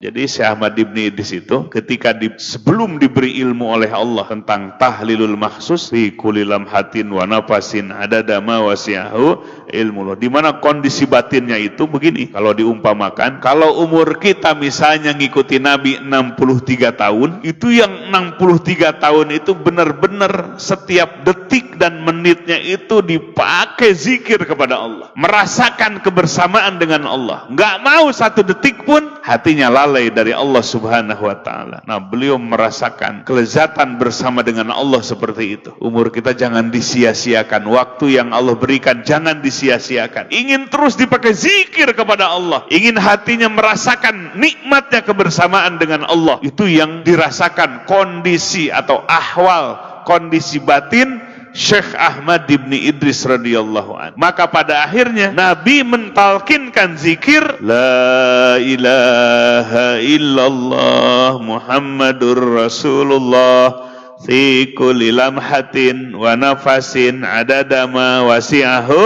Jadi Syekh Ahmad Ibn Idris itu ketika sebelum diberi ilmu oleh Allah tentang tahlilul mahsus fi kulli lamhatin wa nafasin adada ma wasi'ahu ilmu, di mana kondisi batinnya itu begini. Kalau diumpamakan, kalau umur kita misalnya ngikuti Nabi 63 tahun, itu yang 63 tahun itu benar-benar setiap detik dan menitnya itu dipakai zikir kepada Allah, merasakan kebersamaan dengan Allah, nggak mau satu detik pun hatinya lalai dari Allah Subhanahu wa ta'ala. Nah, beliau merasakan kelezatan bersama dengan Allah seperti itu. Umur kita jangan disia-siakan, waktu yang Allah berikan jangan disia-siakan. Ingin terus dipakai zikir kepada Allah, ingin hatinya merasakan nikmatnya kebersamaan dengan Allah, itu yang dirasakan kondisi atau ahwal, kondisi batin Syekh Ahmad Ibn Idris radhiyallahu anhu. Maka pada akhirnya Nabi mentalkinkan zikir la ilaha illallah Muhammadur Rasulullah fi kulli lamhatin wa nafasin adada ma wasi'ahu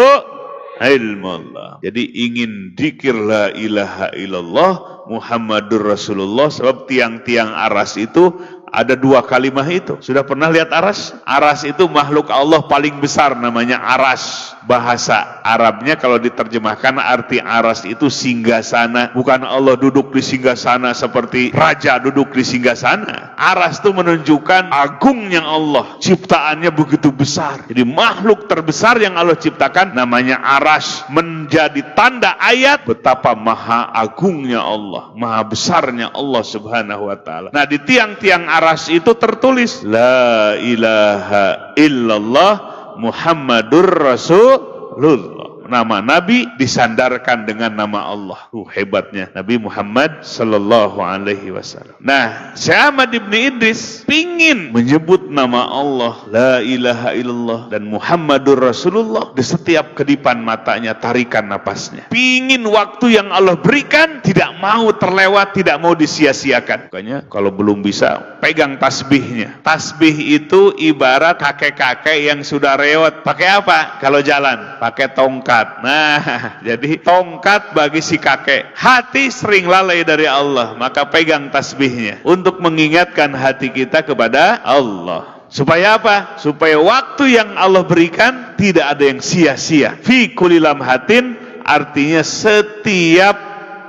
ilmullah. Jadi ingin zikir la ilaha illallah Muhammadur Rasulullah, sebab tiang-tiang aras itu ada dua kalimat itu. Sudah pernah lihat aras? Aras itu makhluk Allah paling besar, namanya aras. Bahasa Arabnya kalau diterjemahkan arti aras itu singgasana. Bukan Allah duduk di singgasana seperti raja duduk di singgasana. Aras itu menunjukkan agungnya Allah. Ciptaannya begitu besar. Jadi makhluk terbesar yang Allah ciptakan namanya aras. Menjadi tanda ayat betapa maha agungnya Allah, maha besarnya Allah Subhanahu wa ta'ala. Nah, di tiang-tiang aras itu tertulis la ilaha illallah Muhammadur Rasulullah. Nama Nabi disandarkan dengan nama Allah. Hebatnya Nabi Muhammad sallallahu alaihi wasallam. Nah, Syekh Ahmad Ibn Idris pingin menyebut nama Allah, la ilaha illallah dan Muhammadur Rasulullah di setiap kedipan matanya, tarikan napasnya. Pingin waktu yang Allah berikan tidak mau terlewat, tidak mau disia-siakan. Makanya kalau belum bisa, pegang tasbihnya. Tasbih itu ibarat kakek-kakek yang sudah rewot. Pakai apa? Kalau jalan, pakai tongkat. Nah, jadi tongkat bagi si kakek. Hati sering lalai dari Allah, maka pegang tasbihnya untuk mengingatkan hati kita kepada Allah. Supaya apa? Supaya waktu yang Allah berikan tidak ada yang sia-sia. Fi kulli lamhatin artinya setiap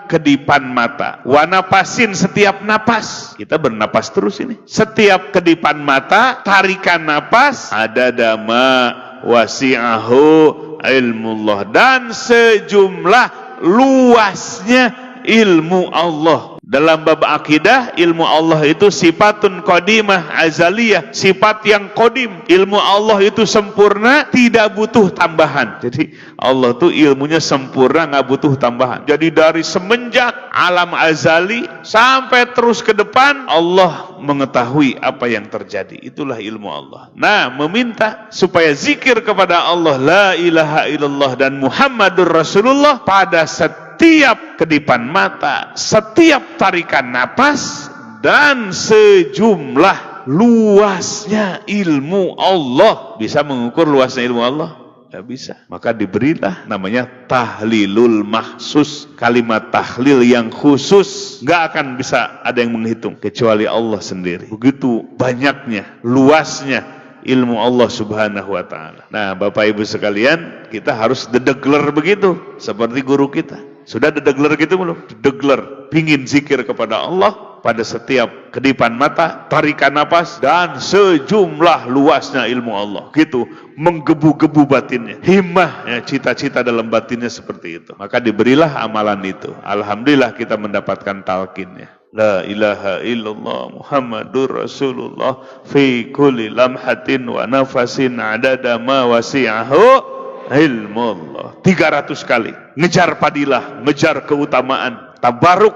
kedipan mata. Wa napasin setiap napas. Kita bernapas terus ini. Setiap kedipan mata, tarikan napas, ada dama wasi'ahu ilmullah, dan sejumlah luasnya ilmu Allah. Dalam bab akidah, ilmu Allah itu sifatun qadimah azaliyah, sifat yang qadim. Ilmu Allah itu sempurna, tidak butuh tambahan. Jadi Allah tuh ilmunya sempurna, nggak butuh tambahan. Jadi dari semenjak alam azali sampai terus ke depan, Allah mengetahui apa yang terjadi. Itulah ilmu Allah. Nah, meminta supaya zikir kepada Allah la ilaha illallah dan Muhammadur Rasulullah pada setiap kedipan mata, setiap tarikan napas, dan sejumlah luasnya ilmu Allah. Bisa mengukur luasnya ilmu Allah? Tidak bisa. Maka diberilah namanya tahlilul mahsus, kalimat tahlil yang khusus. Gak akan bisa ada yang menghitung kecuali Allah sendiri. Begitu banyaknya, luasnya ilmu Allah Subhanahu wa ta'ala. Nah, Bapak Ibu sekalian, kita harus dedegler begitu seperti guru kita. Sudah dedegler gitu belum? Dedegler, pingin zikir kepada Allah pada setiap kedipan mata, tarikan napas, dan sejumlah luasnya ilmu Allah. Gitu, menggebu-gebu batinnya. Himmah, ya, cita-cita dalam batinnya seperti itu. Maka diberilah amalan itu. Alhamdulillah kita mendapatkan talqinnya. La ilaha illallah Muhammadur Rasulullah fi kulli lamhatin wa nafasin adada ma wasi'ahu ilmullah. 300 kali. Ngejar fadilah, ngejar keutamaan, tabaruk,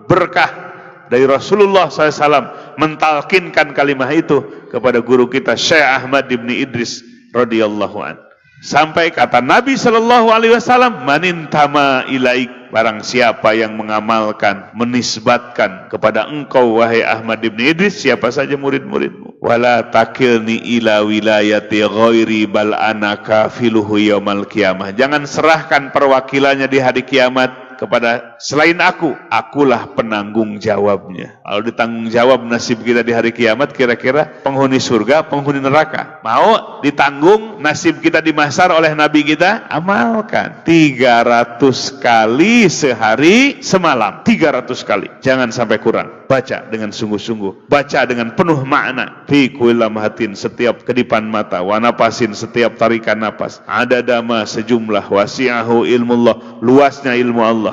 berkah dari Rasulullah SAW mentalkinkan kalimat itu kepada guru kita Syekh Ahmad Ibn Idris radhiyallahu an. Sampai kata Nabi sallallahu alaihi wasallam, manintama ilaik, barang siapa yang mengamalkan, menisbatkan kepada engkau wahai Ahmad Ibn Idris, siapa saja murid-muridmu, wala takilni ila wilayati ghairi bal ana kafiluhu yaumal qiyamah, jangan serahkan perwakilannya di hari kiamat kepada selain akulah penanggung jawabnya. Kalau ditanggung jawab nasib kita di hari kiamat, kira-kira penghuni surga, penghuni neraka, mau ditanggung nasib kita di mahsyar oleh Nabi kita? Amalkan 300 kali sehari semalam, 300 kali, jangan sampai kurang. Baca dengan sungguh-sungguh, baca dengan penuh makna. Fi kulli lamhatin, setiap kedipan mata, wa napasin, setiap tarikan napas, ada dama, sejumlah, wasi'ahu ilmullah, luasnya ilmu Allah,